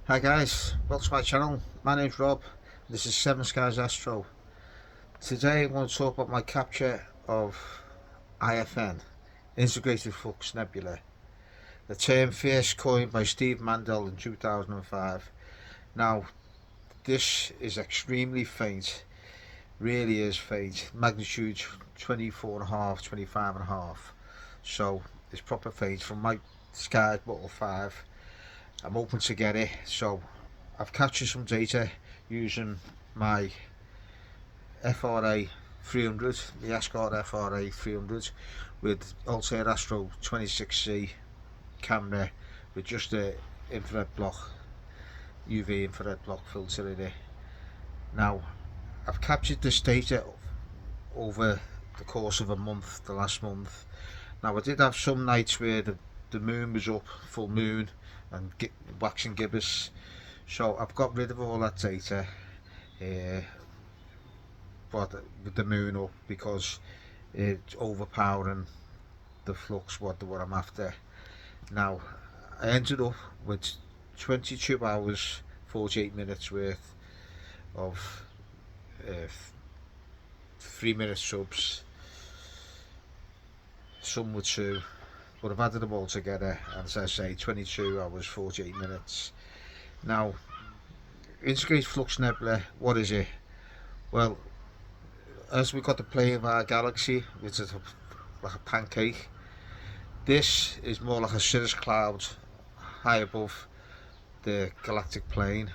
Hi guys, welcome to my channel. My name's Rob. This is Seven Skies Astro. Today I'm going to talk about my capture of IFN, Integrated Flux Nebula. The term first coined by Steve Mandel in 2005. Now, this is extremely faint, really is faint. Magnitude 24.5, 25.5. So it's proper faint from my Sky Bottle 5. I'm open to get it, so I've captured some data using my FRA 300, the Asgard FRA 300 with Altair Astro 26C camera with just a infrared block, UV infrared block filter in it. Now, I've captured this data over the course of a month, the last month. Now, I did have some nights where the moon was up, full moon, and waxing gibbous. So I've got rid of all that data uh, but with the moon up because it's overpowering the flux what I'm after. Now I ended up with 22 hours 48 minutes worth of 3 minute subs, some were two, but I've added them all together and as I say 22 hours 48 minutes. Now Integrated Flux Nebula, what is it? Well, as we got the plane of our galaxy, which is like a pancake, this is more like a cirrus cloud high above the galactic plane.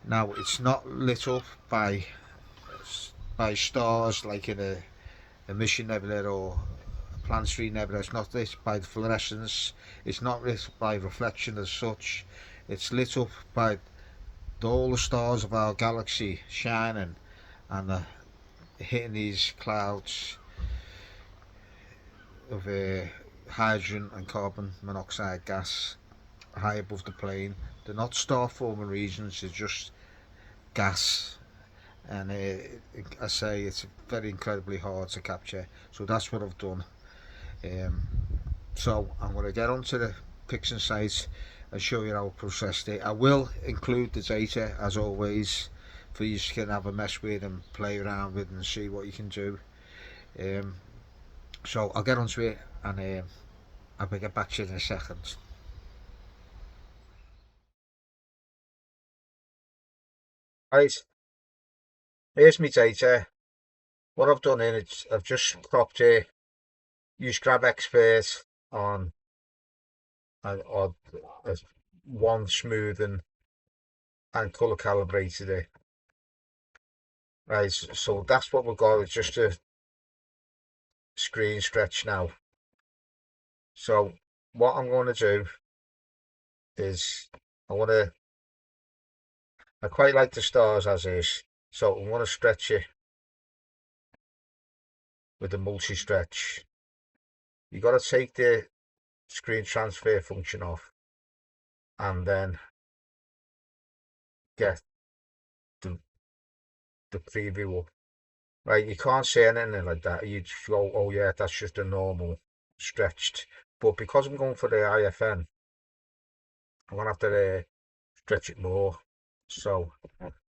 Now it's not lit up by stars like in a mission nebula or a planetary nebula. It's not lit by the fluorescence. It's not lit by reflection as such. It's lit up by all the stars of our galaxy shining and hitting these clouds of hydrogen and carbon monoxide gas high above the plane. They're not star forming regions, they're just gas. And I say it's very incredibly hard to capture. So that's what I've done. Um, so I'm going to get onto the Pixin site and show you how I processed it. I will include the data as always for you to have a mess with and play around with and see what you can do. Um, so I'll get onto it and I'll get back to you in a second. Right, here's my data. What I've done in it, I've just cropped it, used Grab Expert on or one smooth and colour calibrated it. Right, so that's what we've got. It's just a screen stretch now. So what I'm going to do is I quite like the stars as is, so I'm going to stretch it with the multi-stretch. You got to take the screen transfer function off and then get the, the preview up. Right, you can't say anything like that. You just go, oh yeah, that's just a normal stretched. But because I'm going for the IFN, I'm gonna have to stretch it more. So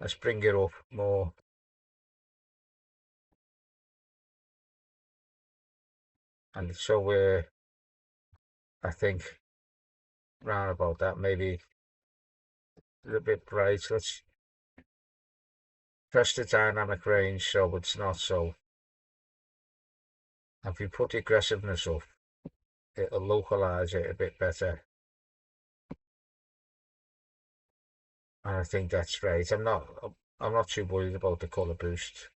let's bring it up more. And so I think round about that, maybe a little bit bright. Let's press the dynamic range so it's not so. If you put the aggressiveness up, it'll localize it a bit better. And I think that's right. I'm not too worried about the color boost.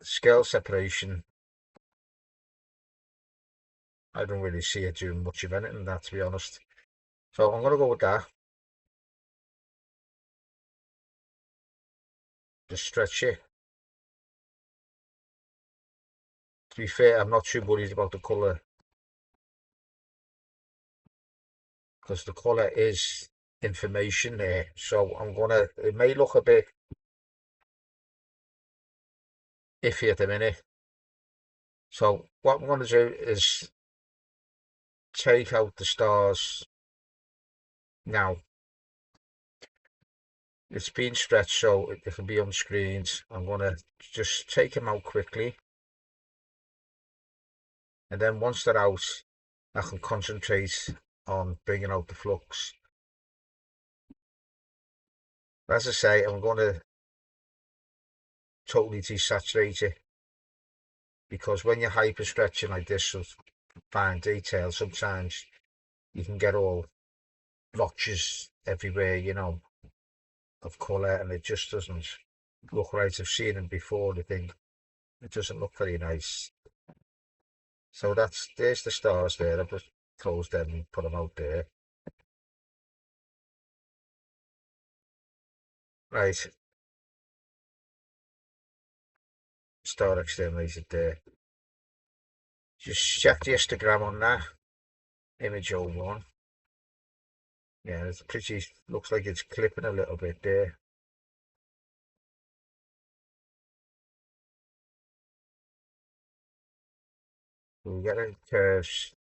Scale separation, I don't really see it doing much of anything, that to be honest. So I'm gonna go with that. Just stretch it. To be fair, I'm not too worried about the colour because the colour is information there. So it may look a bit iffy at the minute. So what I'm gonna do is take out the stars now. It's been stretched so it can be unscreened. I'm going to just take them out quickly, and then once they're out I can concentrate on bringing out the flux. As I say, I'm going to totally desaturate it, because when you're hyper stretching like this with fine detail, sometimes you can get all blotches everywhere, you know, of colour, and it just doesn't look right. I've seen them before, I think it doesn't look very nice. So there's the stars there. I've just closed them and put them out there. Right, star exterminated there. Just check the histogram on that image 01. Yeah, it's pretty, looks like it's clipping a little bit there. We get in curves.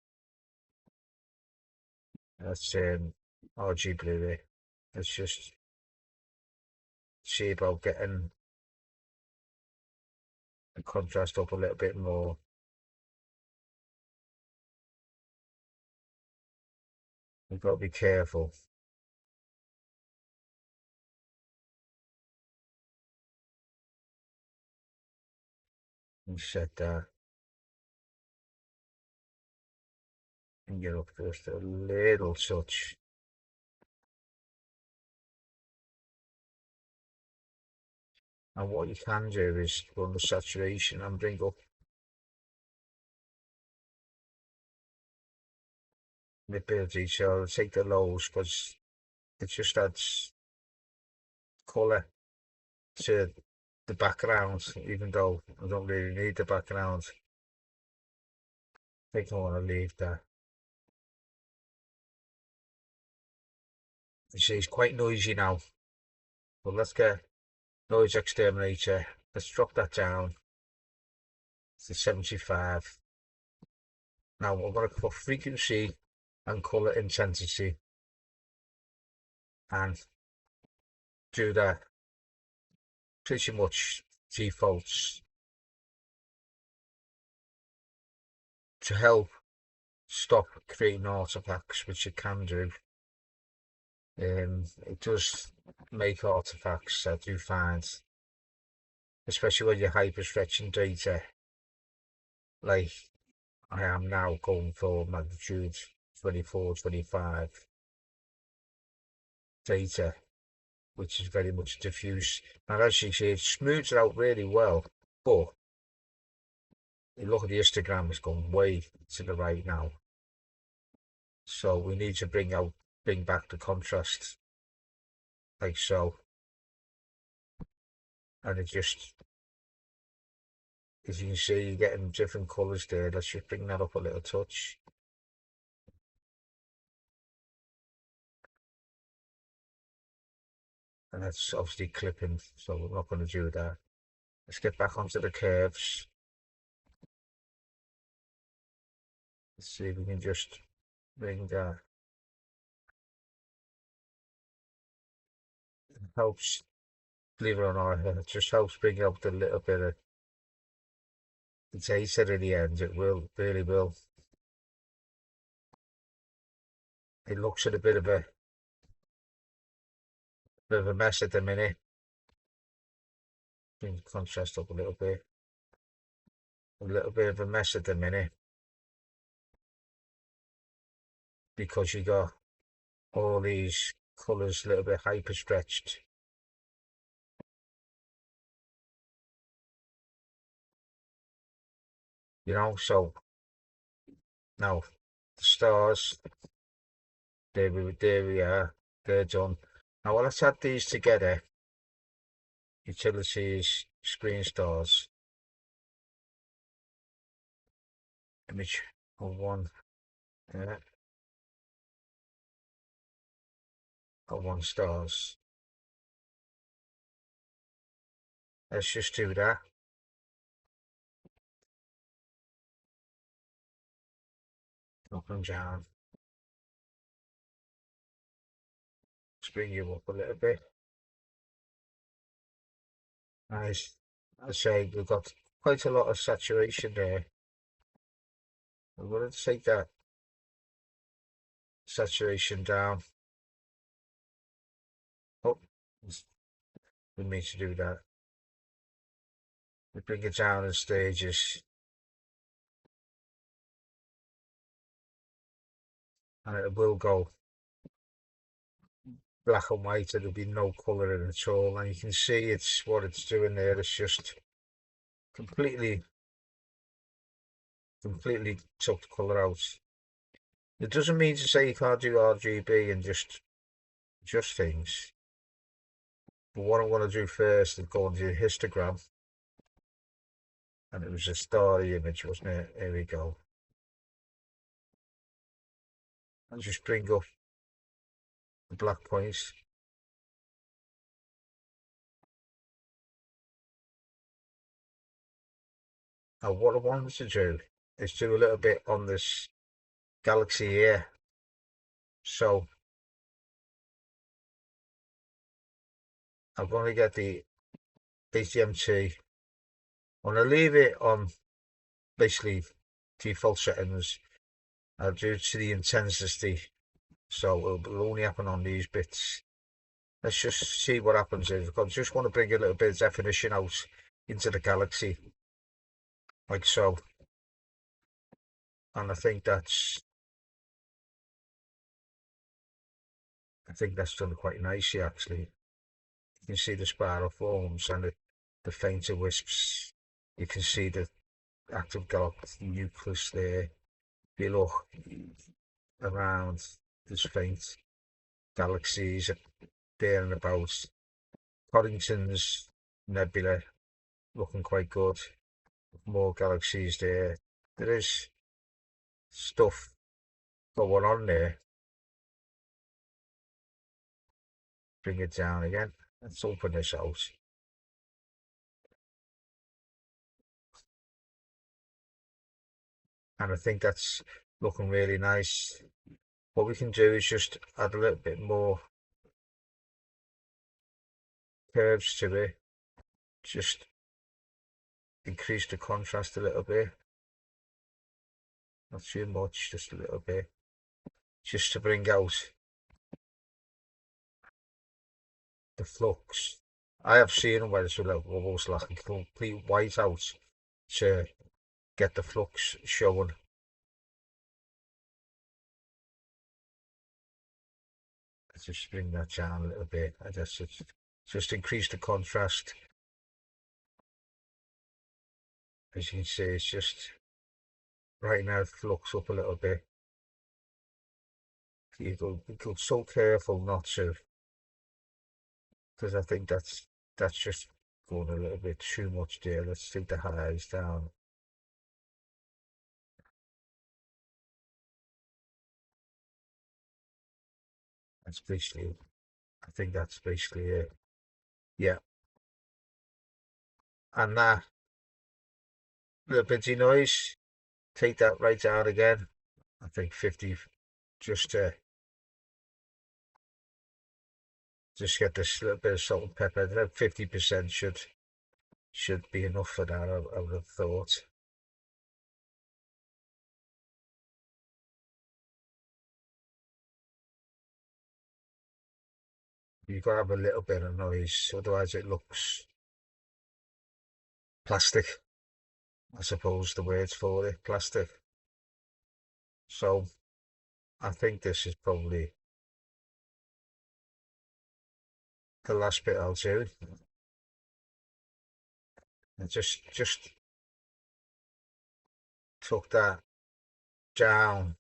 That's RG blue there. Let's just see about getting the contrast up a little bit more. We've got to be careful and set that and get up just a little touch. And what you can do is run the saturation and bring up the ability, so take the lows, because it just adds colour to the background, even though I don't really need the background. I think I want to leave that. You see, it's quite noisy now, but let's get noise exterminator. Let's drop that down to 75. Now we're going to put frequency and colour intensity and do that pretty much defaults to help stop creating artifacts, which it can do. It does make artifacts, I do find, especially when you're hyper stretching data like I am now, going for magnitude 24, 25 data, which is very much diffuse. And as you see, it smooths it out really well, but you look at the histogram, it's gone way to the right now. So we need to bring back the contrast, like so. And it just, as you can see, you're getting different colours there. Let's just bring that up a little touch. And that's obviously clipping, so we're not going to do that. Let's get back onto the curves. Let's see if we can just bring that. It helps, believe it or not, it just helps bring out a little bit of the data at the end. It will, really will. It looks at a bit of a mess at the minute. Bring the contrast up a little bit. A little bit of a mess at the minute, because you got all these colours a little bit hyper stretched. You know, so now the stars, there we are, they're done. Now let's add these together. Utilities, screen stars, image 01, yeah, 01 stars. Let's just do that. up and down. Let's bring you up a little bit. Nice. I say we've got quite a lot of saturation there. I'm going to take that saturation down. Oh, we need to do that. We bring it down in stages. And it will go black and white, there'll be no colour in it at all, and you can see it's what it's doing there. It's just completely took the colour out. It doesn't mean to say you can't do RGB and just things, but what I'm going to do first is go into the histogram, and it was a starry image, wasn't it? Here we go. And just bring up the black points. Now what I wanted to do is do a little bit on this galaxy here. So I'm going to get the HDMT. I'm going to leave it on basically default settings. I'll do it to the intensity, so it'll only happen on these bits. Let's just see what happens here. I just want to bring a little bit of definition out into the galaxy, like so. And I think that's done quite nicely, actually. You can see the spiral forms and the fainter wisps. You can see the active galactic nucleus there. If you look around, there's faint galaxies there and about. Coddington's Nebula looking quite good. More galaxies there. There is stuff going on there. Bring it down again. Let's open this out. And I think that's looking really nice. What we can do is just add a little bit more curves to it. Just increase the contrast a little bit. Not too much, just a little bit. Just to bring out the flux. I have seen them where it's almost like a complete whiteout to get the flux showing. Let's just bring that down a little bit. I just increase the contrast. As you can see, it's just right now flux up a little bit. You go so careful not to, because I think that's just going a little bit too much there. Let's take the highs down. That's basically, I think that's basically it. Yeah. And that little bitty noise, take that right down again. I think 50, just to get this little bit of salt and pepper. That 50% should be enough for that, I would have thought. You've got to have a little bit of noise, otherwise it looks plastic. I suppose the word's for it, plastic. So I think this is probably the last bit I'll do. And just took that down,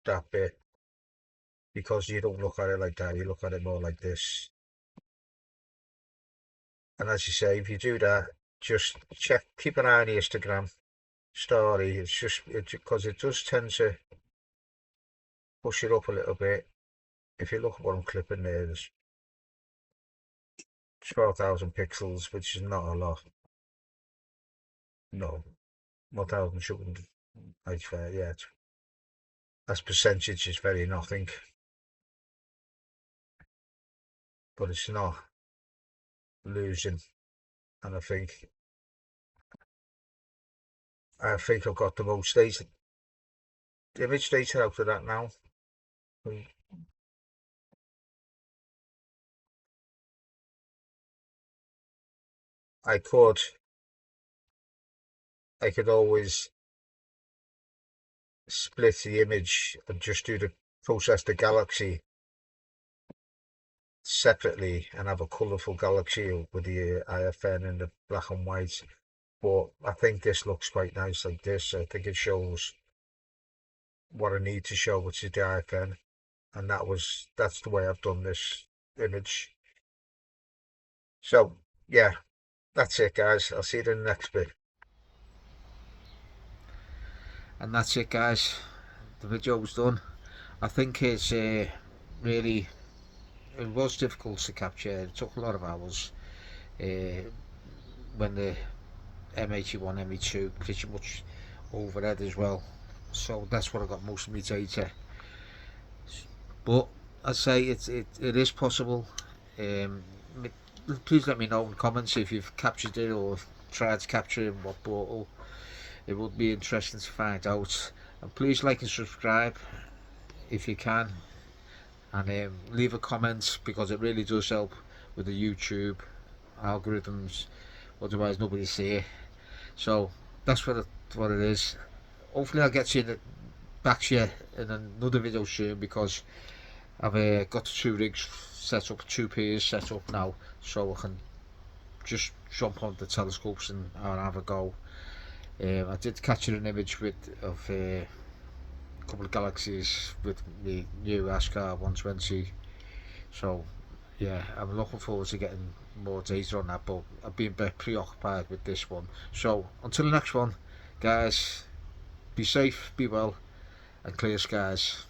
that bit, because you don't look at it like that, you look at it more like this. And as you say, if you do that, just keep an eye on the Instagram story. It's just because it does tend to push it up a little bit. If you look at what I'm clipping there, there's 12,000 pixels, which is not a lot. No, 1,000 shouldn't. Like fair, yeah. as percentage is very nothing, but it's not losing. And I think I've got the most data, image data out of that now. I could always split the image and just do the process the galaxy separately and have a colourful galaxy with the IFN and the black and white. But I think this looks quite nice like this. I think it shows what I need to show, which is the IFN, and that's the way I've done this image. So yeah, that's it, guys. I'll see you in the next bit. And that's it, guys. The video's done. I think it's really, it was difficult to capture. It took a lot of hours. When the M81, M82 pretty much overhead as well. So that's what I got most of my data. But I'd say it is possible. Please let me know in the comments if you've captured it or tried to capture it in what portal. It would be interesting to find out. And please like and subscribe if you can, and leave a comment, because it really does help with the YouTube algorithms. Otherwise nobody see it. So that's what it is. Hopefully I'll get you back to you in another video soon, because I've got 2 rigs set up, 2 piers set up now, so I can just jump on the telescopes and have a go. I did capture an image of a couple of galaxies with the new Ashkar 120, so yeah, I'm looking forward to getting more data on that, but I've been a bit preoccupied with this one. So until the next one, guys, be safe, be well, and clear skies.